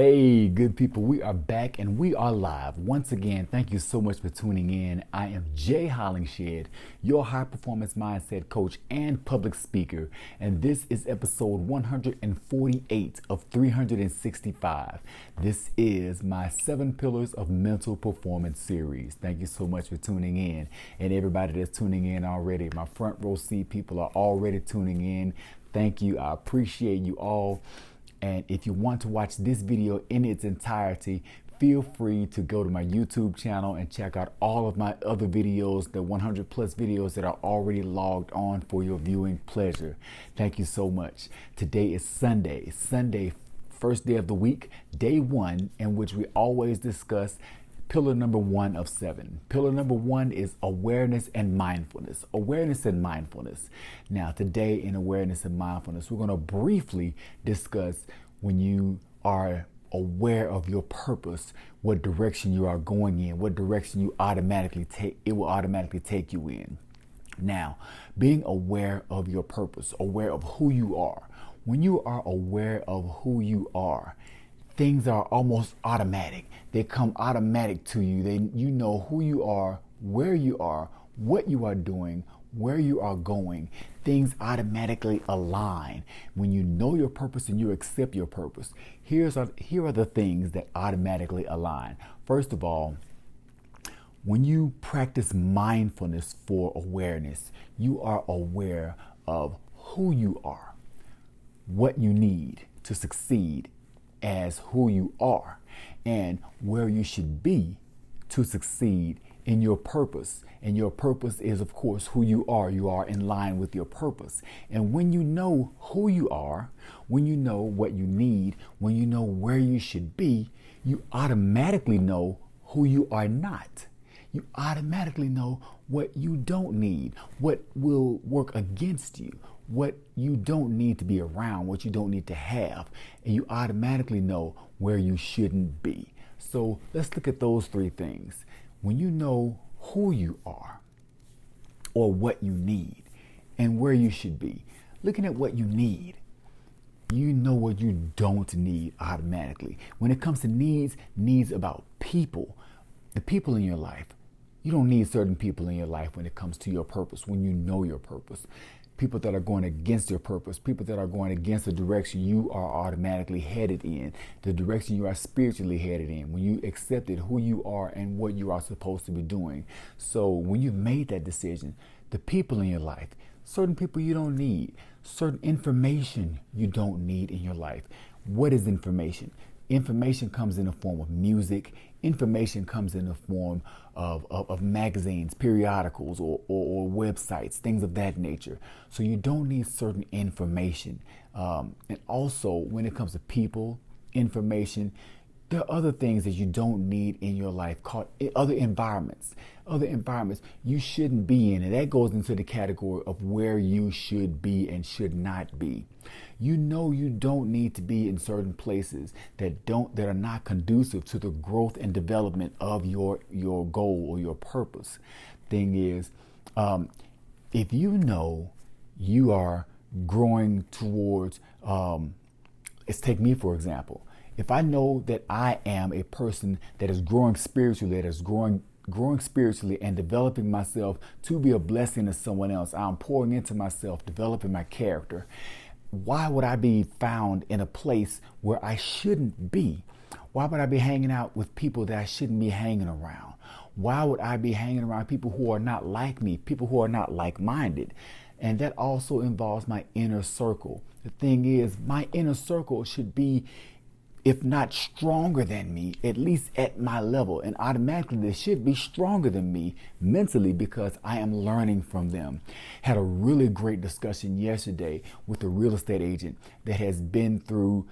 Hey, good people, we are back and we are live. Once again, thank you so much for tuning in. I am Jay Hollingshed, your high performance mindset coach and public speaker, and this is episode 148 of 365. This is my 7 Pillars of Mental Performance series. Thank you so much for tuning in, and everybody that's tuning in already. My front row seat people are already tuning in. Thank you. I appreciate you all. And if you want to watch this video in its entirety, feel free to go to my YouTube channel and check out all of my other videos, the 100 plus videos that are already logged on for your viewing pleasure. Thank you so much. Today is Sunday, first day of the week, day 1, in which we always discuss pillar number 1 of 7. Pillar number 1 is awareness and mindfulness. Awareness and mindfulness. Now, today in awareness and mindfulness, we're going to briefly discuss when you are aware of your purpose, what direction you are going in, what direction you automatically take, it will automatically take you in. Now, being aware of your purpose, aware of who you are. When you are aware of who you are, things are almost automatic. They come automatic to you. You know who you are, what you are doing, where you are going. Things automatically align. When you know your purpose and you accept your purpose, here are the things that automatically align. First of all, when you practice mindfulness for awareness, you are aware of who you are, what you need to succeed as who you are, and where you should be to succeed in your purpose. And your purpose is, of course, who you are. You are in line with your purpose. And when you know who you are, when you know what you need, when you know where you should be, you automatically know who you are not. You automatically know what you don't need, what will work against you, what you don't need to be around, what you don't need to have, and you automatically know where you shouldn't be. So let's look at those 3 things. When you know who you are or what you need and where you should be, looking at what you need, you know what you don't need automatically. When it comes to needs about people, the people in your life, you don't need certain people in your life when it comes to your purpose, when you know your purpose. People that are going against your purpose, people that are going against the direction you are automatically headed in, the direction you are spiritually headed in, when you accepted who you are and what you are supposed to be doing. So when you've made that decision, the people in your life, certain people you don't need, certain information you don't need in your life. What is information? Information comes in the form of music. Information comes in the form of magazines, periodicals, or websites, things of that nature. So you don't need certain information. And also, when it comes to people, information, there are other things that you don't need in your life called other environments you shouldn't be in. And that goes into the category of where you should be and should not be. You know you don't need to be in certain places that are not conducive to the growth and development of your goal or your purpose. Thing is, if you know you are growing towards, let's take me for example. If I know that I am a person that is growing spiritually, growing spiritually and developing myself to be a blessing to someone else, I'm pouring into myself, developing my character. Why would I be found in a place where I shouldn't be? Why would I be hanging out with people that I shouldn't be hanging around? Why would I be hanging around people who are not like me, people who are not like-minded? And that also involves my inner circle. The thing is, my inner circle should be, if not stronger than me, at least at my level. And automatically they should be stronger than me mentally because I am learning from them. Had a really great discussion yesterday with a real estate agent that has been through,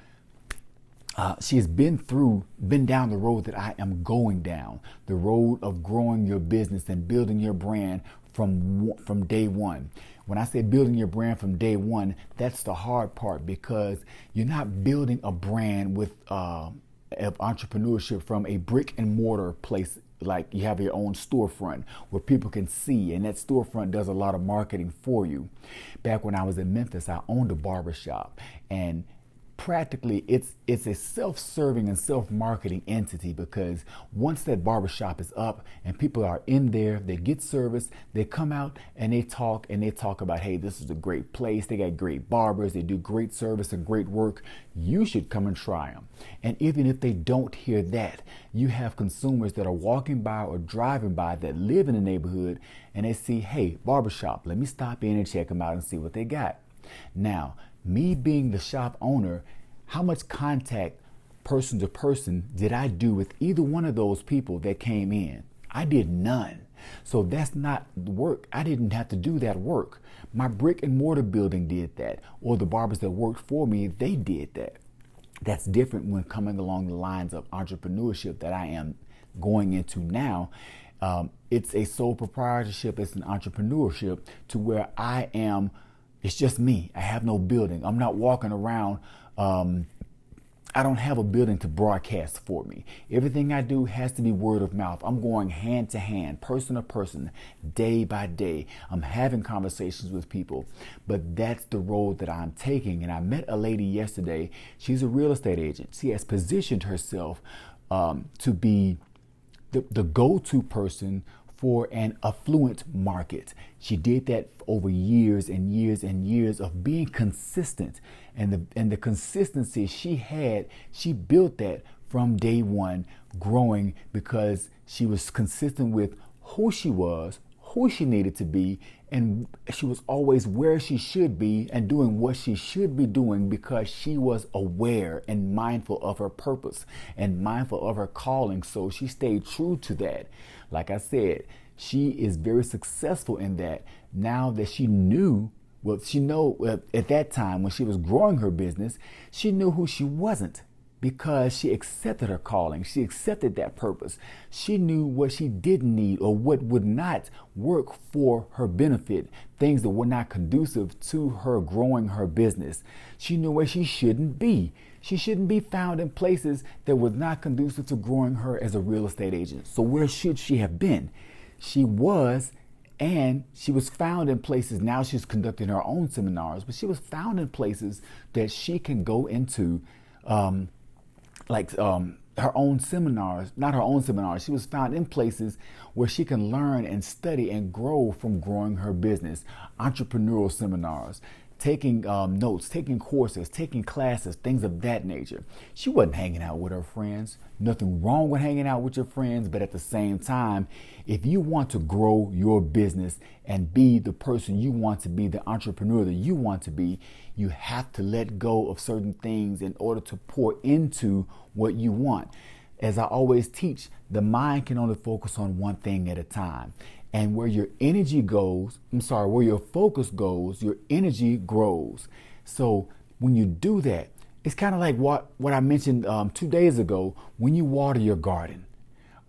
been down the road that I am going down, the road of growing your business and building your brand from day one. When I say building your brand from day one, that's the hard part, because you're not building a brand with of entrepreneurship from a brick and mortar place, like you have your own storefront where people can see, and that storefront does a lot of marketing for you. Back when I was in Memphis, I owned a barbershop, and practically it's a self-serving and self-marketing entity, because once that barbershop is up and people are in there, they get service, they come out and they talk about, hey, this is a great place, they got great barbers, they do great service and great work, you should come and try them. And even if they don't hear that, you have consumers that are walking by or driving by that live in the neighborhood and they see, hey, barbershop, let me stop in and check them out and see what they got. Now, me being the shop owner, how much contact person to person did I do with either one of those people that came in? I did none. So that's not the work. I didn't have to do that work. My brick and mortar building did that, or the barbers that worked for me, they did that. That's different when coming along the lines of entrepreneurship that I am going into now. It's a sole proprietorship, it's an entrepreneurship to where it's just me. I have no building. I'm not walking around. I don't have a building to broadcast for me. Everything I do has to be word of mouth. I'm going hand to hand, person to person, day by day. I'm having conversations with people, but that's the road that I'm taking. And I met a lady yesterday. She's a real estate agent. She has positioned herself to be the go-to person for an affluent market. She did that over years and years and years of being consistent. And the consistency she built that from day one, growing, because she was consistent with who she was, who she needed to be, and she was always where she should be and doing what she should be doing, because she was aware and mindful of her purpose and mindful of her calling. So she stayed true to that. Like I said, she is very successful in that. Now that she knew, at that time when she was growing her business, she knew who she wasn't, because she accepted her calling. She accepted that purpose. She knew what she didn't need or what would not work for her benefit, things that were not conducive to her growing her business. She knew where she shouldn't be. She shouldn't be found in places that was not conducive to growing her as a real estate agent. So where should she have been? She was found in places. Now she's conducting her own seminars, but she was found in places that she can go into, her own seminars, not her own seminars. She was found in places where she can learn and study and grow from growing her business. Entrepreneurial seminars, taking notes, taking courses, taking classes, things of that nature. She wasn't hanging out with her friends. Nothing wrong with hanging out with your friends, but at the same time, if you want to grow your business and be the person you want to be, the entrepreneur that you want to be, you have to let go of certain things in order to pour into what you want. As I always teach, the mind can only focus on one thing at a time. And where your where your focus goes, your energy grows. So when you do that, it's kind of like what I mentioned 2 days ago. When you water your garden,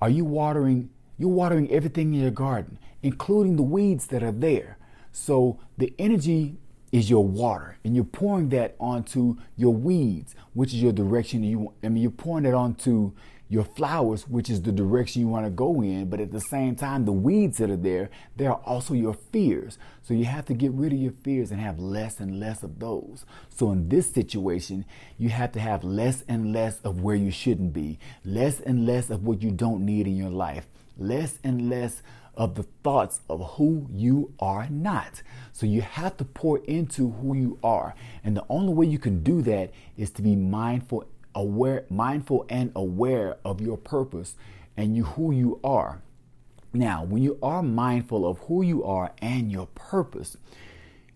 you're watering everything in your garden, including the weeds that are there. So the energy is your water, and you're pouring that onto your weeds, which is your direction. You're pouring it onto your flowers, which is the direction you want to go in. But at the same time, the weeds that are there, they are also your fears. So you have to get rid of your fears and have less and less of those. So in this situation, you have to have less and less of where you shouldn't be, less and less of what you don't need in your life, less and less of the thoughts of who you are not. So you have to pour into who you are. And the only way you can do that is to be mindful and aware of your purpose and who you are. Now, when you are mindful of who you are and your purpose,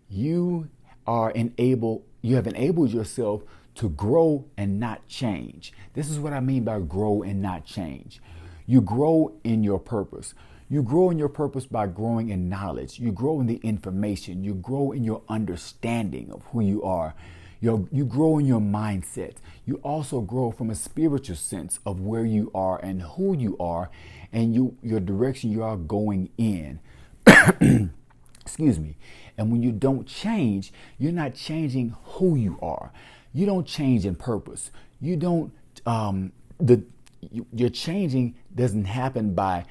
you have enabled yourself to grow and not change. This is what I mean by grow and not change. You grow in your purpose. You grow in your purpose by growing in knowledge. You grow in the information. You grow in your understanding of who you are. You grow in your mindset. You also grow from a spiritual sense of where you are and who you are and your direction you are going in. Excuse me. And when you don't change, you're not changing who you are. You don't change in purpose. You don't, your changing doesn't happen by,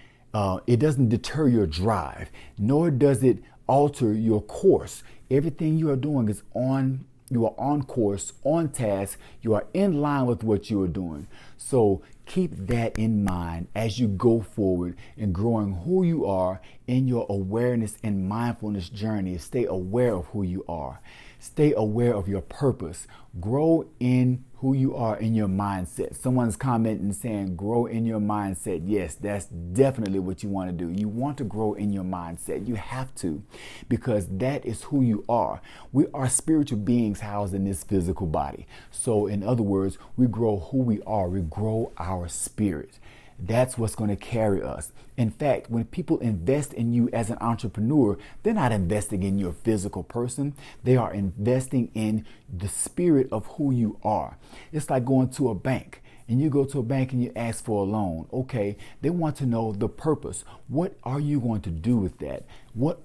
it doesn't deter your drive, nor does it alter your course. Everything you are doing is on You are on course, on task. You are in line with what you are doing. So keep that in mind as you go forward in growing who you are in your awareness and mindfulness journey. Stay aware of who you are. Stay aware of your purpose. Grow in who you are in your mindset. Someone's commenting saying, grow in your mindset. Yes, that's definitely what you want to do. You want to grow in your mindset. You have to, because that is who you are. We are spiritual beings housed in this physical body. So in other words, we grow who we are. We grow our spirit. That's what's going to carry us. In fact, when people invest in you as an entrepreneur, they're not investing in your physical person. They are investing in the spirit of who you are. It's like going to a bank. And you go to a bank and you ask for a loan. Okay, they want to know the purpose. What are you going to do with that? What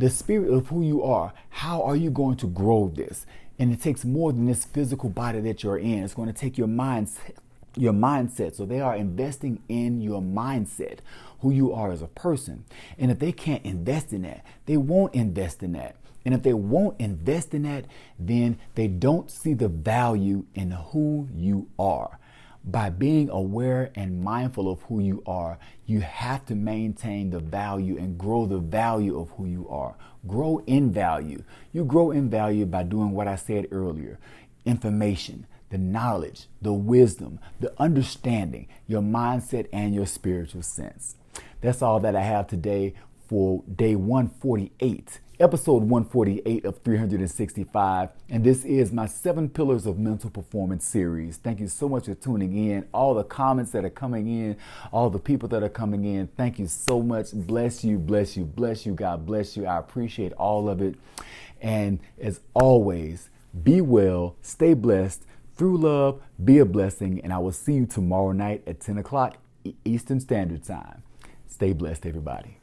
the spirit of who you are, how are you going to grow this? And it takes more than this physical body that you're in. It's going to take your mindset. So they are investing in your mindset, who you are as a person. And if they can't invest in that, they won't invest in that. And if they won't invest in that, then they don't see the value in who you are. By being aware and mindful of who you are, you have to maintain the value and grow the value of who you are. Grow in value. You grow in value by doing what I said earlier. Information, the knowledge, the wisdom, the understanding, your mindset, and your spiritual sense. That's all that I have today for day 148, episode 148 of 365. And this is my 7 Pillars of Mental Performance series. Thank you so much for tuning in. All the comments that are coming in, all the people that are coming in, thank you so much. Bless you, bless you, bless you. God bless you. I appreciate all of it. And as always, be well, stay blessed. Through love, be a blessing, and I will see you tomorrow night at 10 o'clock Eastern Standard Time. Stay blessed, everybody.